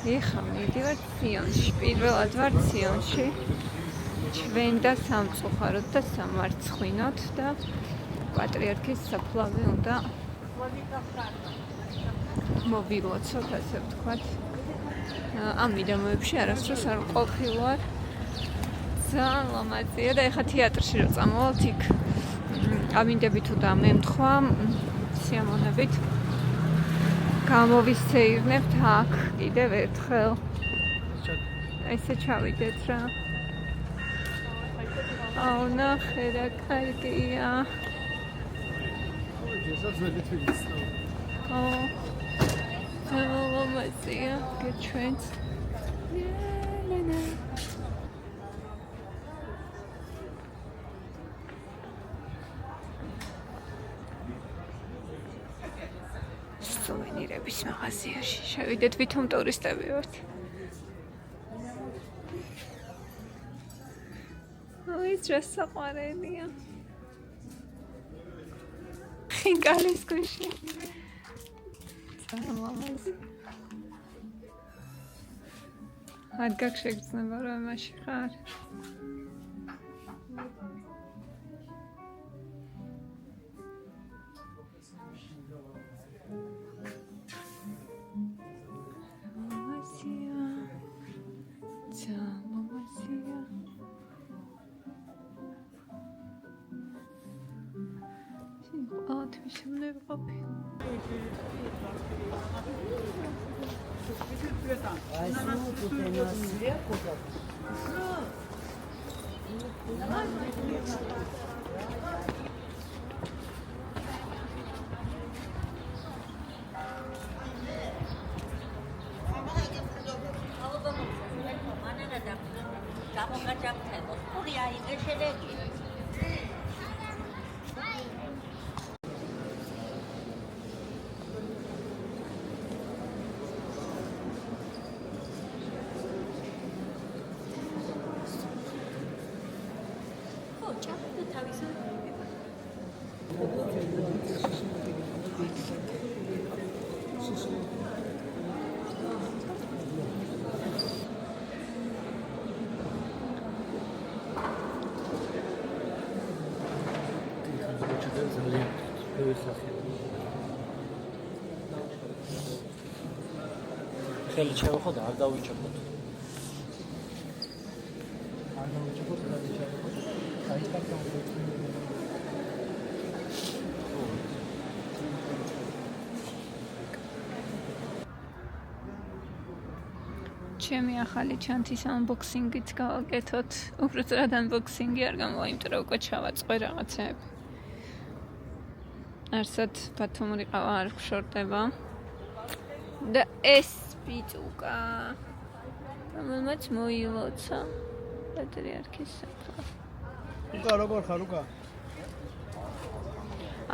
ეხლა მივიდივართ სიონში. პირველად ვარ სიონში. ჩვენ და სამწუხაროდ და სამარცხვინოთ და პატრიარქის საფლავი უნდა მოვილოცოთ, ასე ვთქვათ. ამ მიდამოებში არასდროს არ ყოფილვარ. ძალიან ლამაზია და ეხლა თეატრში რო წამოვალთ იქ ამინდები თუ დამემთხვა სიამოვნებით გამოვისეირნებთ აქ კიდევ ერთხელ. ესე ჩავიდეთ რა. აუ ნახე რა კარგია. ძალიან ლამაზია გეჩვენს. სუვენირების მაღაზიაში შევიდეთ, ვითომ ტურისტები ვართ. ის რა საყვარელია. ხინკალის გუში. ძალიან ლამაზი. არ გაქვს შეგრძნება რომ ამაში ხარ. ხელი შევახო და არ დავიჭეროთ. არ დავიჭეროთ, რა დავიჭეროთ. საერთოდ ჩემი ახალი ჩანთის unboxing-იც გავაკეთოთ. უბრალოდ unboxing-ი არ გამოვა, იმიტომ რომ უკვე ჩავაწყე რაღაცები. არსად ბათუმური ყავა არ გშორდება. და ეს ბიჭუკა რომელმაც მოილოცა პატრიარქის საფლავი. უკა როგორ ხარ უკა?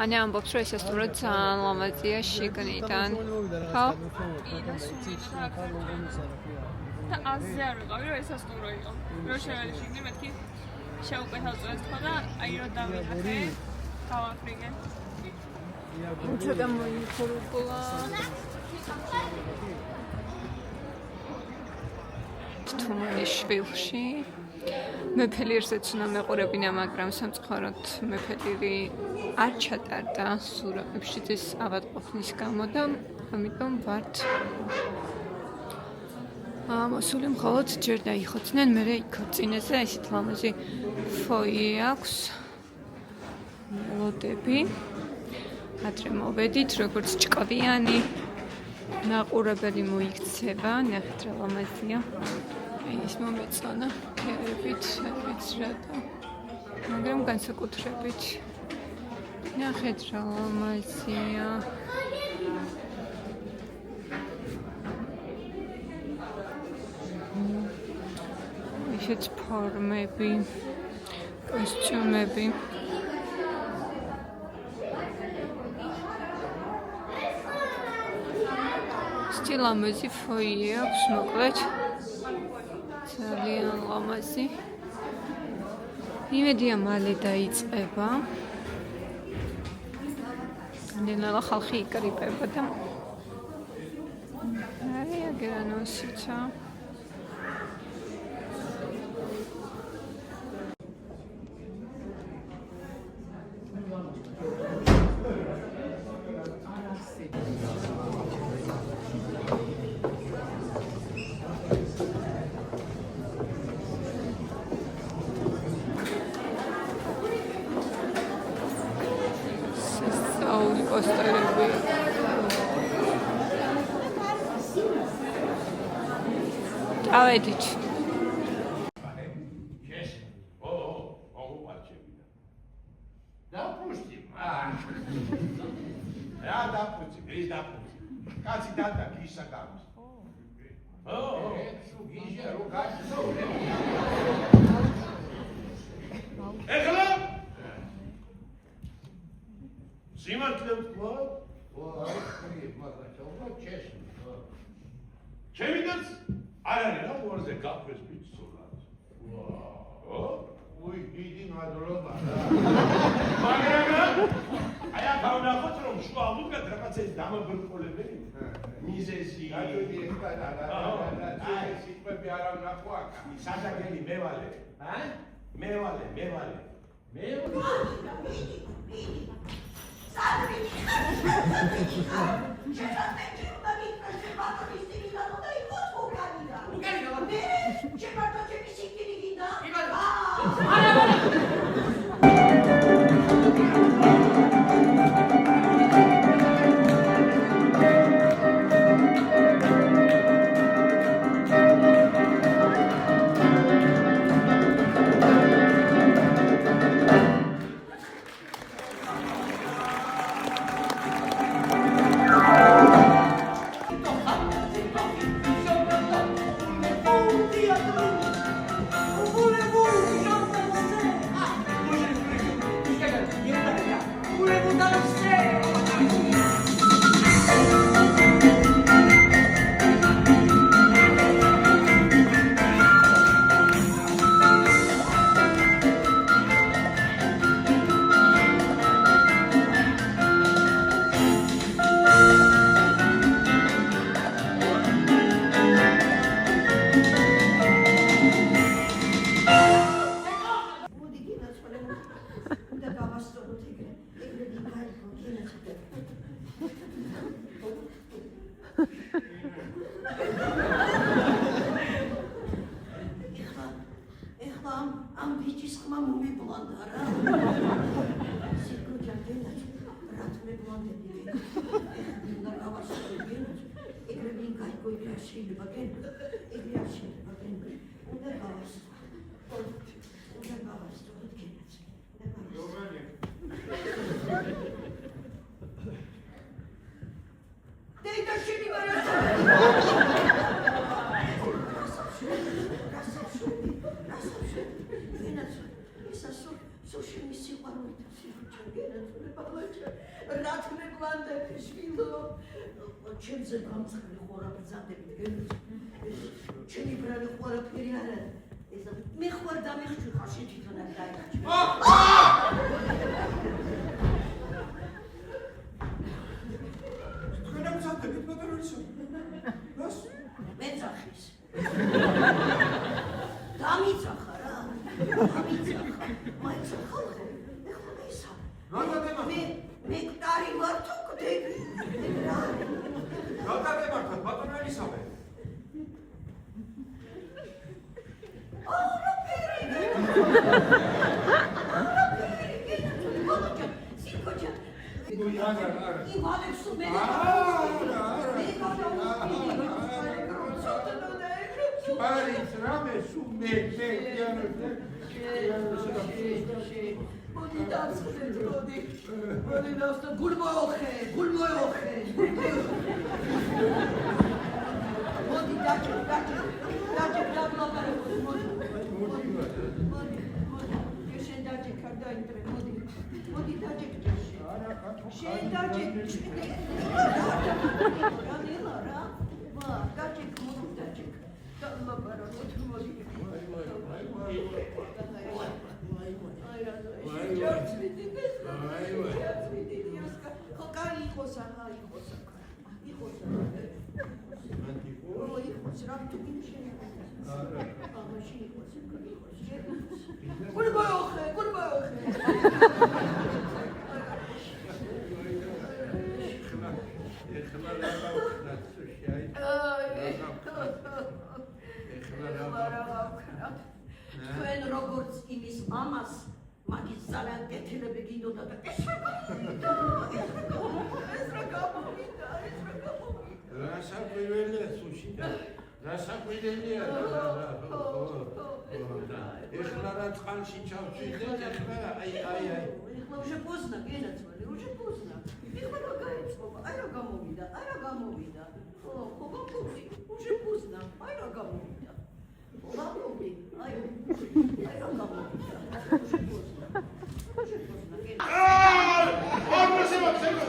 ანა ამბობს რომ ეს სტუმრო ძალიან ლამაზია შიგნიდან. ხო? და აზზე არ ვიყავი რომ ეს სტუმრო იყო. რო შევედი შიგნი მეთქი შეუკვეთავ წვენს ხო და აი რო დავინახე გავაფრიგე. ცოტა მოიხურულა. თუმარის შვილში მეფელიერზეც უნდა მეყურებინა, მაგრამ სამწუხაროდ მეფელიერი არ ჩატარდა სურამებში ეს ავადმყოფნის გამო და ამიტომ ვართ მოსული მხოლოდ ჯერ დაიხოცნენ, მერე იქორწინეს და ისეთ ლამაზი ფოიე აქვს, მელოდები. ადრე მოვედით, როგორც ჭკვიანი ნაყურებელი მოიქცება, ნახეთ რა ლამაზია. ის მომეწონა ფერებით, ვიცრადა. მაგრამ განსაკუთრებით ნახეთ რა ლამაზია. ისეთ ფორმები, კოსტიუმები. ლამაზი ფოიე აქვს, მოკლედ ძალიან ლამაზი. იმედია მალე დაიწყება. ნელა ხალხი იკრიბება და გერანოსიცა. სასწაული პოსტერები. დავედით. დაპუსტი. რა დაპუსტი? ის დაპუსტი. კაცი დატა გისა გამს. სუ გიჟა რო გასო. ეხლა სიმართლე ვთქვა? აი, მაგრამ ჩაუვა ჩეში. ჩემიდანს არ არის რა უარზე გაფრეს ბიჭსოლად. უი, დიდი მადლობა რა. მაგრამ აი ახლა ნახოთ რომ შუა ლუკად რაღაცის დამაბრკოლებები. მიზეზი. გაწვდი ეხლა და აი სიტყვები არ ვნახო აქ. სადაგელი მევალე. მევალე. ჩემზე გამწყრული ხორაბრძანდებით გენოც ჩემი ბრალი ხორაფერი არ არის ეს მე ხوار დამეხჭი ხარში თვითონ არ დაიჭი თქვენ ამცადებით ბატონო რას მეძახის დამიცახა რა დამიცახა მაიცა ხალხო ეხლა ისა მე ქტარი ვარ თუ კვდები რა გადაგემართოთ ბატონო ელისაბედ. თქვენ როგორც იმის მამას მაგის ძალიან კეთილები გინდოდა და ეს რა გამოვიდა რასაკვირველია სუშიდა რასაკვირველია ეხლა რა წყალში ჩავწვიდეთ ეხლა აი ეხლა уже поздно გენაცვალე уже поздно ეხლა რა გაეწყობა აი რა გამოვიდა ხო уже поздно აი რა გამოვიდა აი რა გამოვიდა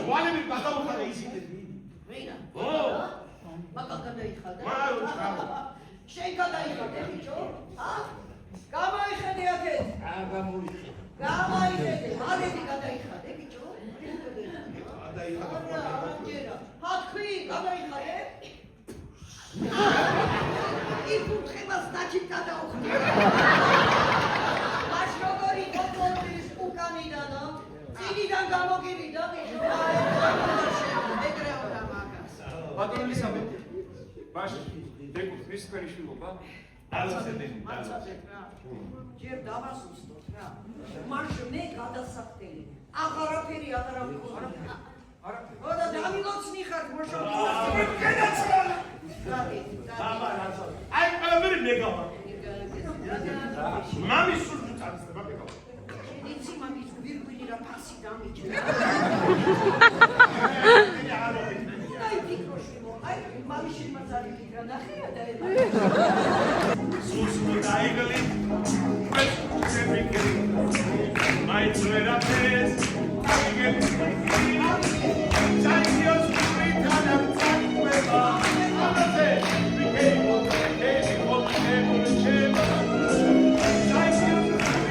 ვალები გადავხარე ისინი ვინა ო მაგა გადაიხადა შენ გადაიხადე ბიჭო გამოიხედე აქეთ გამოიხედე მალები გადაიხადე ბიჭო ჰათქვი გადაიხადე იფუთხებას დაჩით გადაუხდე მას როგორი კონტროლის უკანიდანო წინიდან გამოგივიდა ბიჭო ეგრეოდა მაგას ბატონო ლისაბედი ბაში დეკუთრის ფერიშვილობა მაცადეთ რა ჯერ დავასუსტოთ რა მარშ მე გადასახდელი აღარაფერი აღარ ვიყო და დამილოცნი ხარ მოშობილას გადაცვალა აი ყველაფერი მეგავა მამის სულში წარსება მეგავა იცი მაგის გვირგვინი რა ფასი დამიჭდა აი ფიქროშვილო აი მამის შემაძალი ფიქრა ნახეა და სულს დაიგლი პრესტიჟები მაი წერაპეს Santios Britana Tanqueba Amate Bikebo Bikebo Bikebo Santios Britana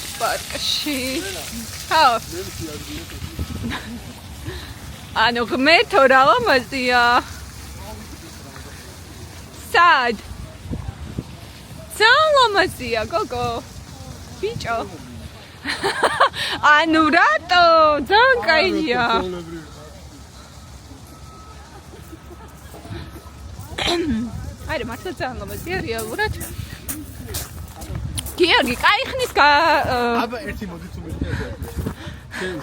ჭაობის პარკში. ხო. ანუ ღმერთო რა ლამაზია. სად? ძალიან ლამაზია, გოგო. ბიჭო. ანუ რატო? ძალიან კაია. არა, მართლა ძალიან ლამაზია რეალურად. გიორგი, კაი ხნის აბა ერთი მოდით უმეტია. შენ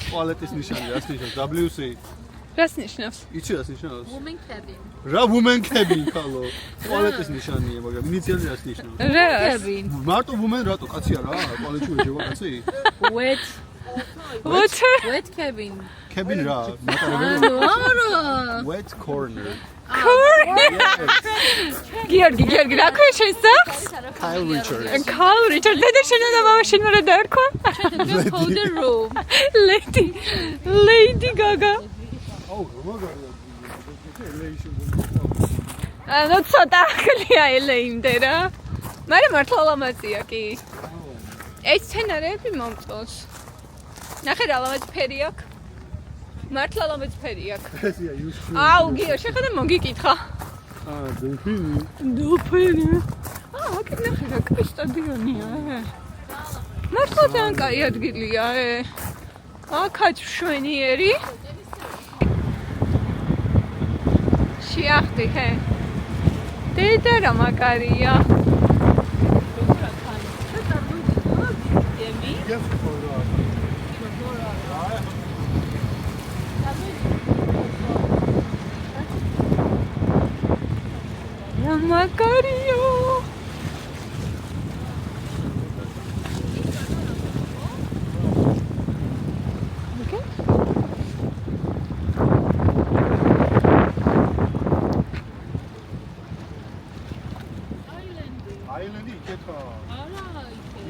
ტუალეტის ნიშანი რას ნიშნავს? WC. რას ნიშნავს? იცი რას ნიშნავს? Women cabin. რა women cabin ხალო? ტუალეტის ნიშანია, მაგრამ ინიციალი რას ნიშნავს? რას? მარტო women რატო კაცია რა? ტუალეტში ვეჯება კაცი? Wet. What? Wet cabin. Cabin რა? მატარებელი. არა. Wet corner. გიორგი, რა ქვია შენ სახს? Kyle Richards. Kyle Richards. და შენ და მამა შენ რა დაერქვა? Hold the room. Lady Gaga. აუ, მაგარია. ანუ ცოტა ხლია ელეიმდე რა. მაგრამ მართლა ლამაზია კი. ეს სცენარები მომწონს. ნახე რა ლამაზი ფერი აქვს. მართლა ლამაზი ფერი აქვს. ესია იუსტი. აუ, გიო, შეხედე მოგიკითხა. დელფინი. დელფინი. აქ ნახე რა კაი სტადიონია. მართლა ძალიან კაი ადგილია. აქაც მშვენიერი. შეახტი ჰე. დედა რა მაგარია. რა მაგარია. აილენდი იქეთა.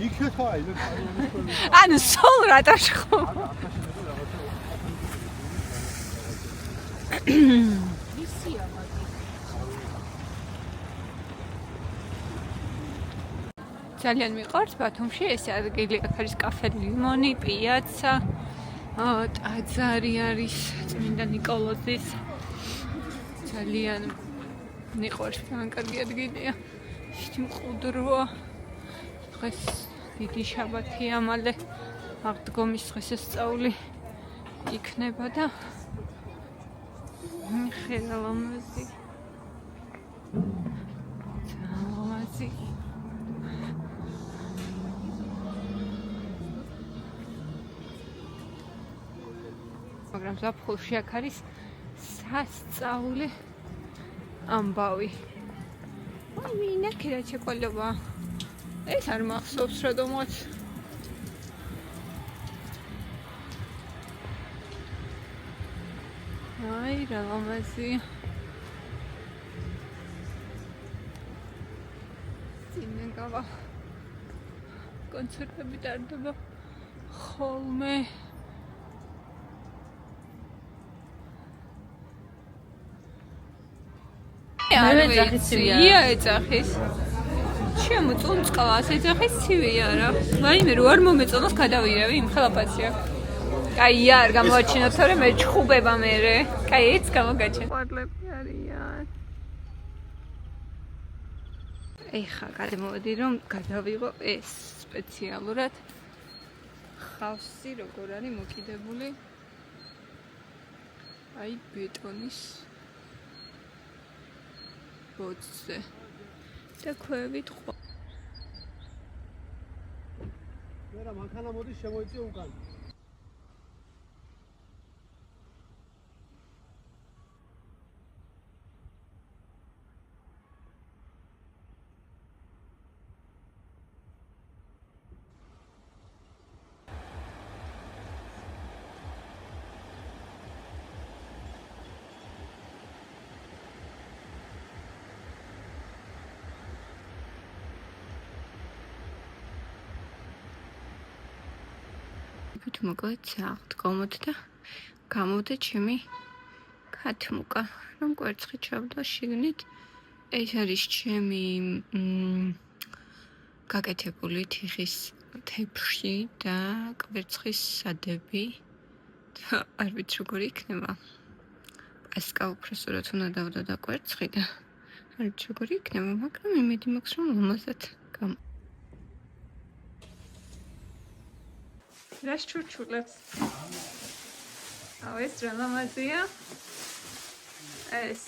იქეთა აილენდი. ანუ სულ რატაში ხო? ძალიან მიყვარს ბათუმში ეს ადგილი, აქ არის კაფე ლიმონი, პიაცა, ტაძარი არის, წმინდა ნიკოლოზის. ძალიან მიყვარს, ძალიან კარგი ადგილია. შეთი მყუდროა. დღეს დიდი შაბათია, მალე აღდგომის დღესასწაული იქნება და ხერა ლამაზი. ძალიან ლამაზი. მაგრამ ზაფხულში აქ არის სასწაული ამბავი. აი, მინაკი რა ჩეკოლობა. ეს არ მახსოვს რადგანაც. აი, რა ლამაზი. წინეგავა. კონცერტები ტარდება ხოლმე. არა ეძახის ცივია ეძახის შემოწუნწყავს ეძახის ცივია რა ვაიმე რო არ მომეწონოს გადავირევი იმ ხელაფასია კაი არ გამოაჩინო თორე მე ჩხუბება მერე კაი ეს გამოგაჩენ ყვარლები არიან ეხა გადმოვედი რომ გადავიღო ეს სპეციალურად ხავსი როგორ არის მოკიდებული აი ბეტონის ბოძზე და ქვევით ყვა. მერა მანქანა მოდის შემოიწია უკან. მოკლედ აღდგომოთ და გამოვდა ჩემი ქათმუკა რომ კვერცხი ჩავდა შიგნით ეს არის ჩემი გაკეთებული თიხის თეფში და კვერცხის სადები. არ ვიცი როგორი იქნება. პასკა უბრალოდ უნდა დავდო და კვერცხი და არ ვიცი როგორი იქნება, მაგრამ იმედი მაქვს რომ ლამაზად გამ. რას ჩურჩულებს? ეს რა ლამაზია? ეს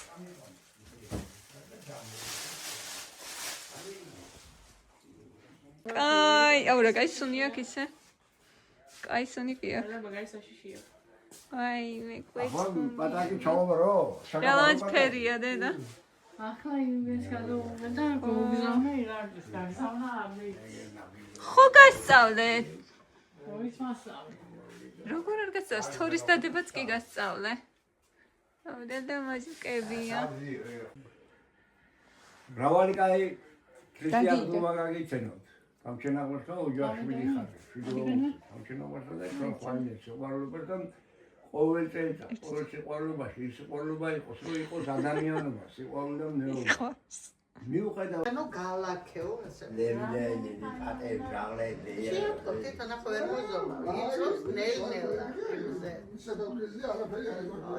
აუ რა კაი სუნია კისე. კაი სუნი პია. აი მე კვეცუნი. პატაკი ჩაუბრო. რალანს ფერია დედა. ახლა იმის გადაუღე და გოგზავნა ირარდის გაგზავნა ამი. ხო გასწავლე. როის მასწავლე. როგორ არ გასწავლე? სთორის დადებაც კი გასწავლე. დედა მაზიკებია. მრავალი კაი ქრისტიანობა გაგიცენოთ. გამჩენაღლოსა ოჯახშვილი ხარ. გამჩენაღლოსა და პროფანეს უყურებელთან ყოველ წელს ყოველ სიყვარულობაში ის სიყვარულობა იყოს, რომ იყოს ადამიანობა, სიყვარული და მეურვეობა. მიუხედავ ანუ გალაქეო ასე. ლევიდეინი, პატები, ჟაღლები. შევთქვით თანა ხერმოზომა. იწოს ნელ-ნელა.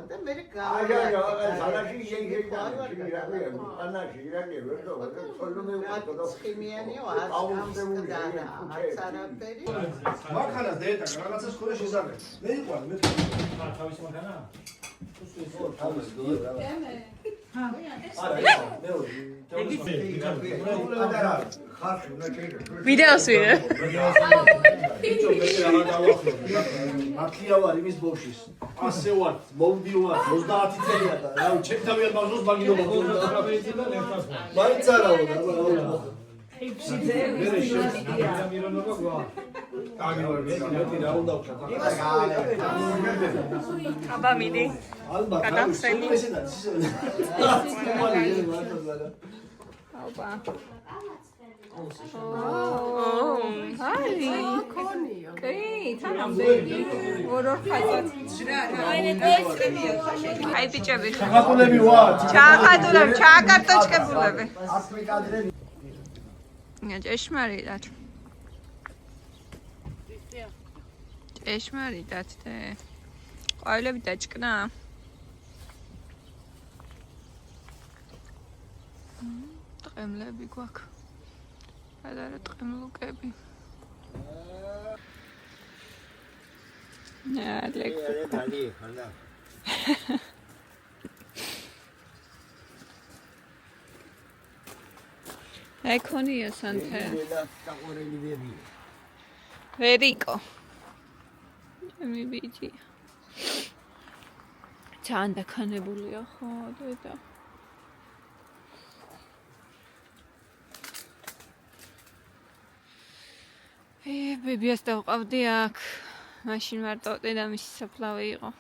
და მე აჟანო, სალაში შეიძლება ანაში ირანე ვერდო, ხოლმე უყო ხიმიანიო ასკამსკდარა. არც არაფერი. მანქანა დედა რაღაცას ხორე შესაძლებელი. მე იყვარ მე თავის მანქანა? თავის გოლა. ვიდეოს ვიღე. მაქია ვარ იმის ბოშის. ასე ვარ, მომდი ვარ, 30 წელია და რა ჩემ თავიანთ ბავშვს მაგინობა გქონდა. მაინც არაო და აბა მიდი. გადახსენი. აბა. აი. კი, თანამდე. ორო ხაზად. აი ბიჭები. ხატულები ვარ. ჩაახატულებ, ჩააკარტოჩკებულები. ჭეშმარიტად. ჭეშმარიტად და ყვავილები დაჭკნა. ტყემლები გვაქვს. პატარა ტყემლუკები. ეკონია სანთე. ვერიკო. ჩემი ბიჭი. ძალიან დაქანებულია ხო დედა. ბებიას დავყავდი აქ. მაშინ მარტო დედამისი საფლავი იყო.